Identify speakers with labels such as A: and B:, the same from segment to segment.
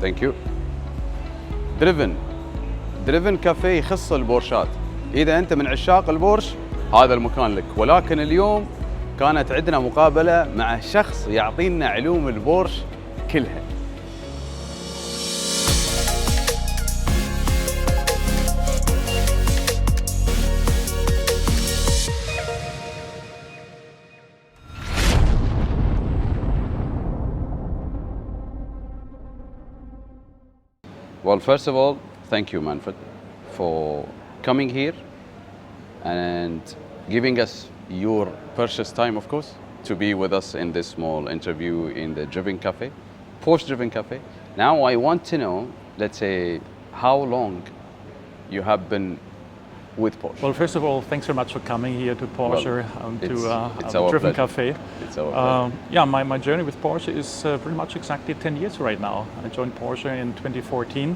A: ثانك يو. دريفن كافيه يخص البورشات. إذا أنت من عشاق البورش هذا المكان لك، ولكن اليوم كانت عندنا مقابلة مع شخص يعطينا علوم البورش كلها. Well, first of all, thank you, Manfred, for coming here and giving us your precious time, of course, to be with us in this small interview in the Driven Cafe, Porsche Driven Cafe. Now, I want to know, let's say, how long you have been with Porsche.
B: Well, first of all, thanks very much for coming here to Porsche,
A: it's
B: to
A: our
B: Driven
A: pleasure.
B: Cafe.
A: It's our pleasure.
B: Yeah, my journey with Porsche is pretty much exactly 10 years right now. I joined Porsche in 2014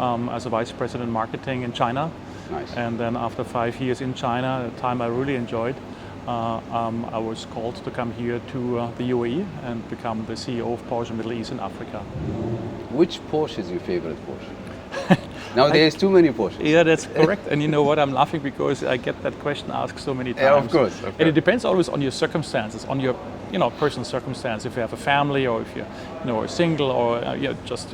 B: as a vice president marketing in China.
A: Nice.
B: And then after 5 years in China, a time I really enjoyed, I was called to come here to the UAE and become the CEO of Porsche Middle East and Africa.
A: Which Porsche is your favorite Porsche? Now there's too many Porsches.
B: Yeah, that's correct. And you know what? I'm laughing because I get that question asked so many times.
A: Yeah, of course.
B: And it depends always on your circumstances, on your personal circumstance. If you have a family, or if you're single, or just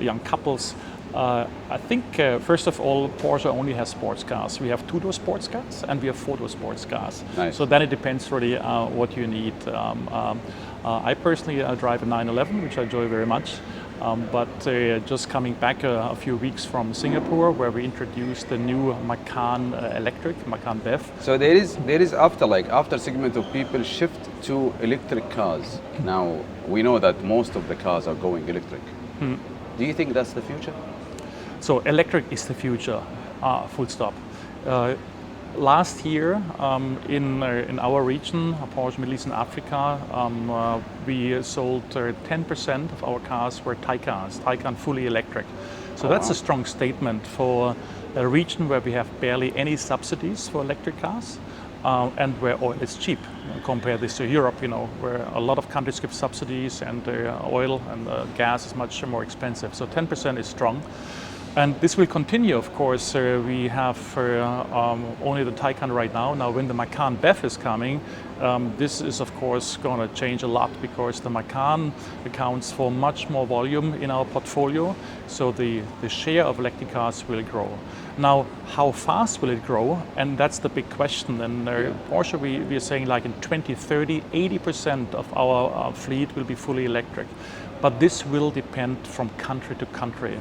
B: young couples. I think first of all, Porsche only has sports cars. We have two-door sports cars and we have four-door sports cars.
A: Nice.
B: So then it depends really what you need. I personally drive a 911, which I enjoy very much. But just coming back a few weeks from Singapore, where we introduced the new Macan electric, Macan BEV.
A: So there is after segment of people shift to electric cars. Now we know that most of the cars are going electric. Do you think that's the future?
B: So electric is the future, full stop. Last year in our region, Porsche Middle East and Africa, we sold 10% of our cars were Taycan fully electric. So that's a strong statement for a region where we have barely any subsidies for electric cars. And where oil is cheap. Compare this to Europe, where a lot of countries give subsidies and oil and gas is much more expensive. So 10% is strong. And this will continue, of course. We have only the Taycan right now. Now, when the Macan BEV is coming, this is, of course, going to change a lot because the Macan accounts for much more volume in our portfolio. So the share of electric cars will grow. Now, how fast will it grow? And that's the big question. And Porsche, we are saying like in 2030, 80% of our fleet will be fully electric. But this will depend from country to country.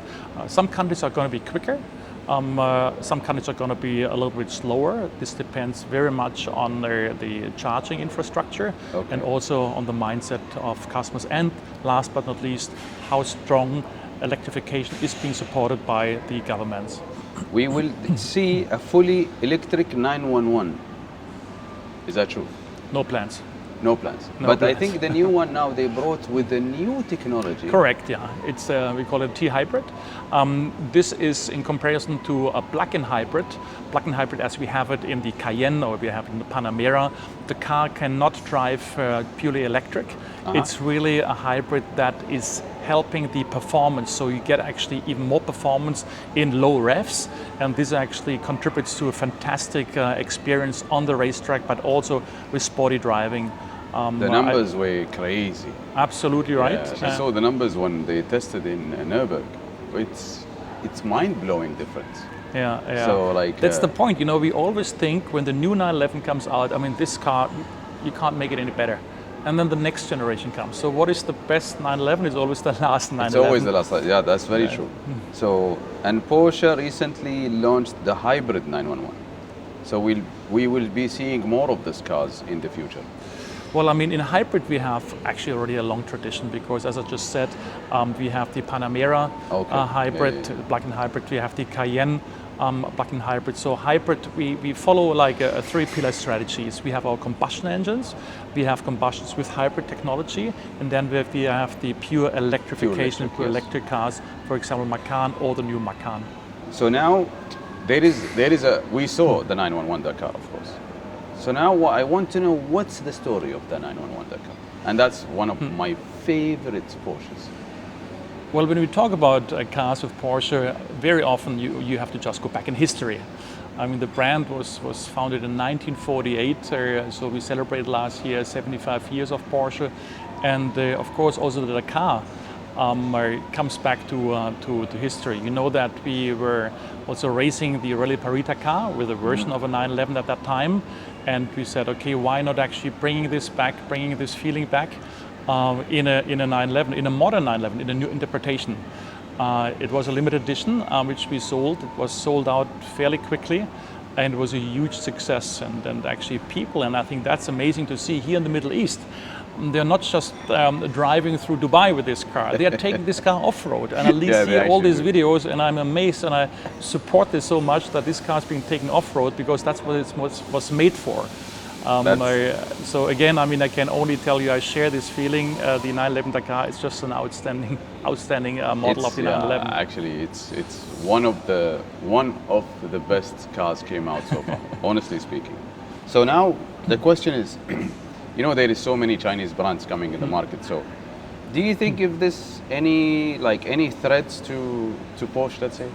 B: Some countries are going to be quicker. Some countries are going to be a little bit slower. This depends very much on the charging infrastructure and also on the mindset of customers. And last but not least, how strong electrification is being supported by the governments.
A: We will see a fully electric 911. Is that true?
B: No plans.
A: No plans. But I think the new one now they brought with the new technology.
B: Correct, yeah. It's we call it T-hybrid. This is in comparison to a plug-in hybrid. Plug-in hybrid as we have it in the Cayenne or we have it in the Panamera. The car cannot drive purely electric. It's really a hybrid that is helping the performance. So you get actually even more performance in low revs. And this actually contributes to a fantastic experience on the racetrack, but also with sporty driving.
A: The numbers were crazy.
B: Absolutely right.
A: Yeah, I saw the numbers when they tested in Nürburgring. It's mind-blowing difference.
B: Yeah.
A: So
B: that's the point. We always think when the new 911 comes out, this car, you can't make it any better. And then the next generation comes. So what is the best 911 is always the last 911.
A: It's always the last. Yeah, that's very true. So, and Porsche recently launched the hybrid 911. So we will be seeing more of these cars in the future.
B: Well, in hybrid we have actually already a long tradition because, as I just said, we have the Panamera hybrid, plug-in hybrid. We have the Cayenne plug-in hybrid. So hybrid, we follow like a three-pillar strategies. We have our combustion engines, we have combustions with hybrid technology, and then we have the pure electrification, pure electric cars, for example, Macan or the new Macan.
A: So now there is a, we saw the 911 Dakar, of course. So now I want to know what's the story of the 911 Dakar. And that's one of my favorite Porsches.
B: Well, when we talk about cars with Porsche, very often you have to just go back in history. I mean, the brand was founded in 1948, so we celebrated last year 75 years of Porsche. And of course, also the car comes back to history. You know that we were also racing the Rally Parita car with a version of a 911 at that time. And we said, okay, why not actually bringing this back, bringing this feeling back in a 911, in a modern 911, in a new interpretation. It was a limited edition which we sold. It was sold out fairly quickly, and it was a huge success. And actually people, and I think that's amazing to see here in the Middle East, they're not just driving through Dubai with this car. They are taking this car off-road. And I see all these videos, and I'm amazed, and I support this so much that this car is being taken off-road, because that's what it was made for. So again, I mean, I can only tell you I share this feeling. The 911 Dakar is just an outstanding model of the 911.
A: Actually, it's one of the best cars came out so far, honestly speaking. So now the question is, you know, there is so many Chinese brands coming in the market. So do you think if this any threats to Porsche, let's say?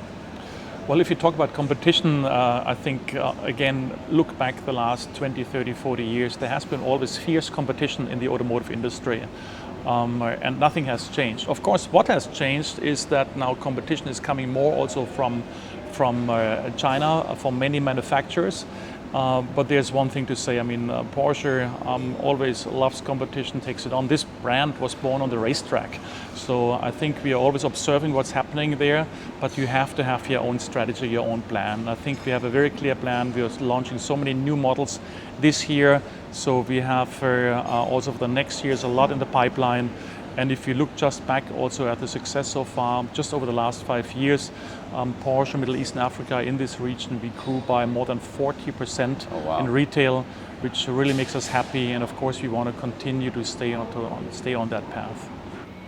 B: Well, if you talk about competition, I think, again, look back the last 20, 30, 40 years, there has been always fierce competition in the automotive industry, and nothing has changed. Of course, what has changed is that now competition is coming more also from China, from many manufacturers. But there's one thing to say, I mean, Porsche always loves competition, takes it on. This brand was born on the racetrack. So I think we are always observing what's happening there, but you have to have your own strategy, your own plan. I think we have a very clear plan. We are launching so many new models this year. So we have also for the next years a lot in the pipeline. And if you look just back also at the success so far, just over the last 5 years, Porsche, Middle East and Africa, in this region, we grew by more than 40% in retail, which really makes us happy. And of course, we want to continue to stay on that path.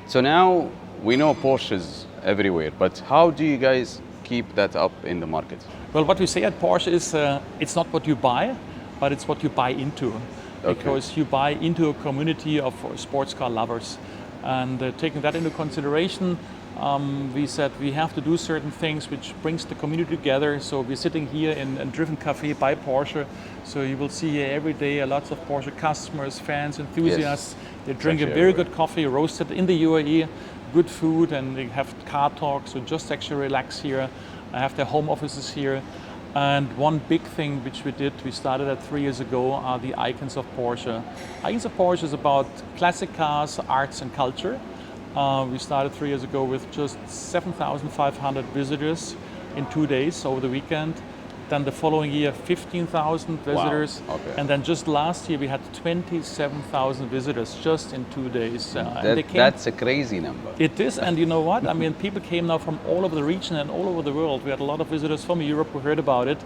A: So now we know Porsches everywhere, but how do you guys keep that up in the market?
B: Well, what we say at Porsche is it's not what you buy, but it's what you buy into. Okay. Because you buy into a community of sports car lovers. And taking that into consideration, we said we have to do certain things which brings the community together. So we're sitting here in Driven Cafe by Porsche. So you will see here every day lots of Porsche customers, fans, enthusiasts. Yes. They drink a very good coffee roasted in the UAE, good food, and they have car talks. So just actually relax here. I have their home offices here. And one big thing which we started 3 years ago, are the Icons of Porsche. Icons of Porsche is about classic cars, arts and culture. We started 3 years ago with just 7,500 visitors in 2 days over the weekend. Then the following year, 15,000 visitors. Wow. Okay. And then just last year, we had 27,000 visitors just in 2 days.
A: That's a crazy number.
B: It is, and you know what? I mean, people came now from all over the region and all over the world. We had a lot of visitors from Europe who heard about it.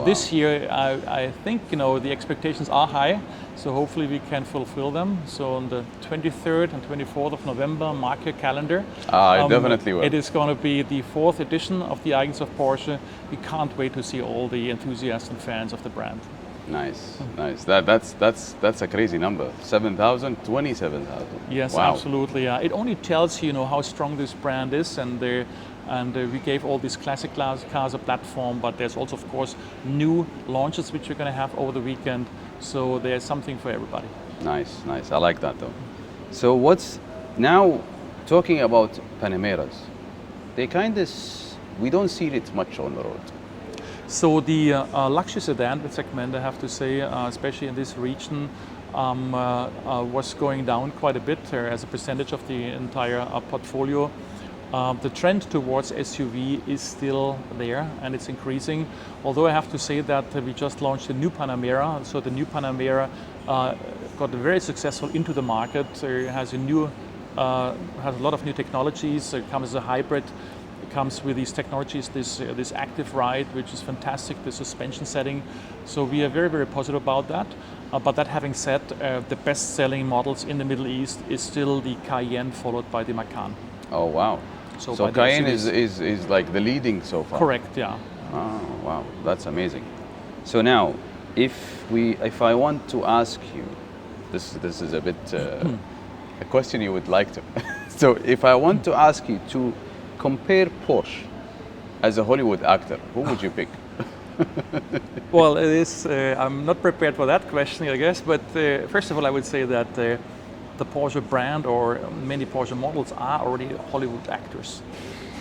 B: This year, I think, you know, the expectations are high, so hopefully we can fulfill them. So on the 23rd and 24th of November, mark your calendar.
A: I definitely will.
B: It is going to be the 4th edition of the Icons of Porsche. We can't wait to see all the enthusiasts and fans of the brand.
A: Nice, nice. That's a crazy number. 7,000, 27,000.
B: Yes, wow. Absolutely. It only tells you, how strong this brand is, and we gave all these classic cars a platform, but there's also, of course, new launches which we're going to have over the weekend. So there's something for everybody.
A: Nice, nice. I like that though. So what's now talking about Panameras? We don't see it much on the road.
B: So the luxury sedan segment, I have to say, especially in this region, was going down quite a bit as a percentage of the entire portfolio. The trend towards SUV is still there, and it's increasing. Although I have to say that we just launched a new Panamera. So the new Panamera got very successful into the market. It has a lot of new technologies. It comes as a hybrid. It comes with these technologies, this active ride, which is fantastic, the suspension setting. So we are very, very positive about that. But that having said, the best-selling models in the Middle East is still the Cayenne, followed by the Macan.
A: Oh wow! So Cayenne is like the leading so far.
B: Correct. Yeah.
A: Oh wow, that's amazing. So now, if I want to ask you, this is a bit a question you would like to So if I want to ask you to compare Porsche as a Hollywood actor, who would you pick?
B: Well, it is. I'm not prepared for that question, I guess. But first of all, I would say that the Porsche brand or many Porsche models are already Hollywood actors.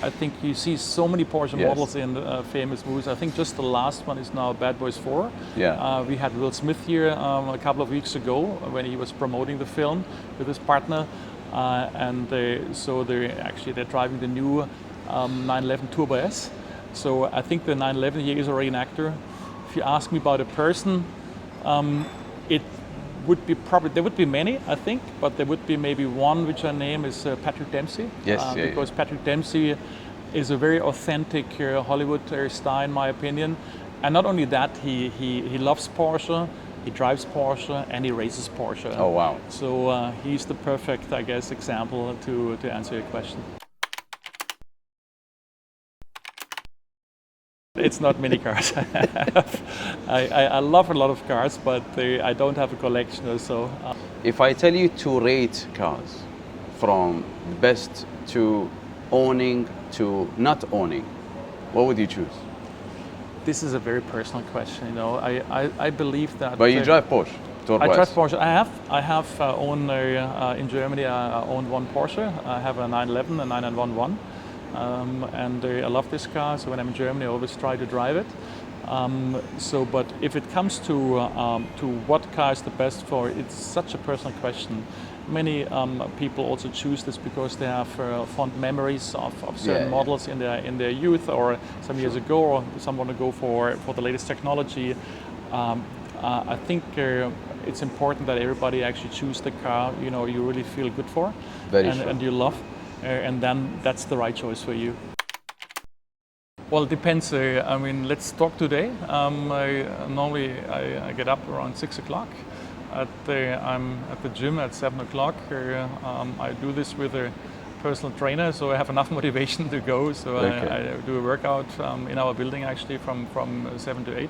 B: I think you see so many Porsche models in famous movies. I think just the last one is now Bad Boys 4.
A: Yeah.
B: We had Will Smith here a couple of weeks ago when he was promoting the film with his partner. So they're driving the new 911 Turbo S. So I think the 911 here is already an actor. If you ask me about a person, it would be there would be many, I think, but there would be maybe one which I name is Patrick Dempsey.
A: Yes,
B: because Patrick Dempsey is a very authentic Hollywood star in my opinion. And not only that, he loves Porsche, he drives Porsche, and he races Porsche.
A: Oh wow!
B: So he's the perfect, I guess, example to answer your question. It's not many cars. I love a lot of cars, but I don't have a collection or so.
A: If I tell you to rate cars from best to owning to not owning, what would you choose?
B: This is a very personal question, you know. I believe that.
A: But you drive Porsche.
B: I drive Porsche. I have owned in Germany. I own one Porsche. I have a 911, a 911. And I love this car, so when I'm in Germany I always try to drive it. But if it comes to what car is the best for, it's such a personal question. Many people also choose this because they have fond memories of certain models in their youth or some years ago, or some want to go for the latest technology. I think it's important that everybody actually choose the car you really feel good for and you love. And then that's the right choice for you. Well, it depends. I mean, let's talk today. Normally I get up around 6 o'clock. I'm at the gym at 7 o'clock. I do this with a personal trainer, so I have enough motivation to go. So I do a workout in our building actually from 7 to 8.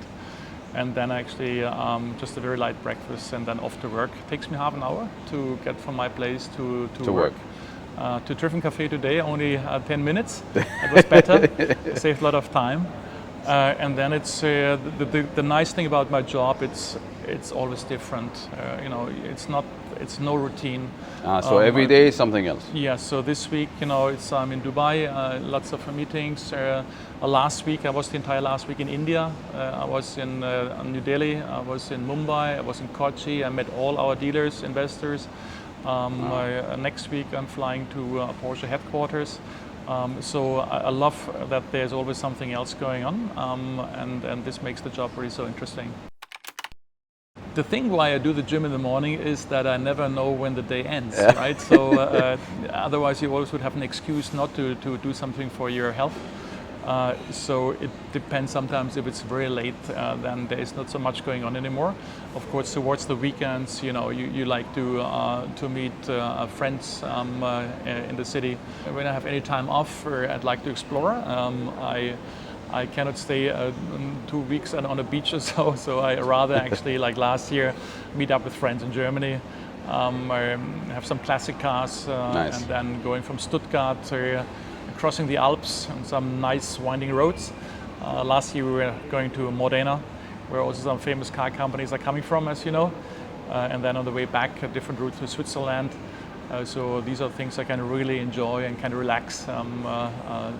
B: And then actually just a very light breakfast and then off to work. It takes me half an hour to get from my place to work. To Driven Cafe today, only 10 minutes. It was better. Saved a lot of time. And then it's the nice thing about my job. It's always different. It's no routine.
A: So every day is something else.
B: Yeah. So this week, I'm in Dubai. Lots of meetings. Last week, I was the entire last week in India. I was in New Delhi. I was in Mumbai. I was in Kochi. I met all our dealers, investors. Next week I'm flying to Porsche headquarters. So I love that there's always something else going on, and this makes the job really so interesting. The thing why I do the gym in the morning is that I never know when the day ends, right? So otherwise you always would have an excuse not to do something for your health. So it depends. Sometimes if it's very late, then there is not so much going on anymore. Of course, towards the weekends, you like to meet friends in the city. When I have any time off, I'd like to explore. I cannot stay 2 weeks on a beach or so. So I rather actually, like last year, meet up with friends in Germany. Have some classic cars,
A: nice.
B: And then going from Stuttgart crossing the Alps on some nice winding roads. Last year we were going to Modena, where also some famous car companies are coming from, as you know. And then on the way back, a different route to Switzerland. So these are things I can really enjoy and can relax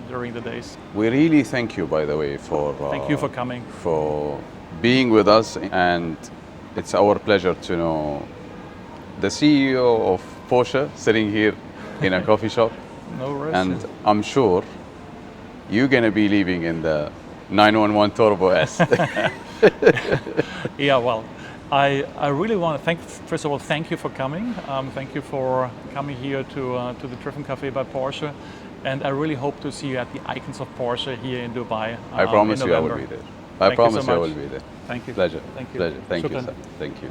B: during the days.
A: We really thank you, by the way, for
B: thank you for coming,
A: for being with us, and it's our pleasure to know the CEO of Porsche sitting here in a coffee shop.
B: No worries.
A: And I'm sure you're going to be leaving in the 911 Turbo S.
B: Yeah, well, I really want to first of all, thank you for coming. Thank you for coming here to the Driven Cafe by Porsche. And I really hope to see you at the Icons of Porsche here in Dubai.
A: I promise you I will be there. I promise you I will be there.
B: Thank you.
A: Pleasure.
B: Thank you.
A: Pleasure. Thank you,
B: Shukran.
A: sir. Thank you.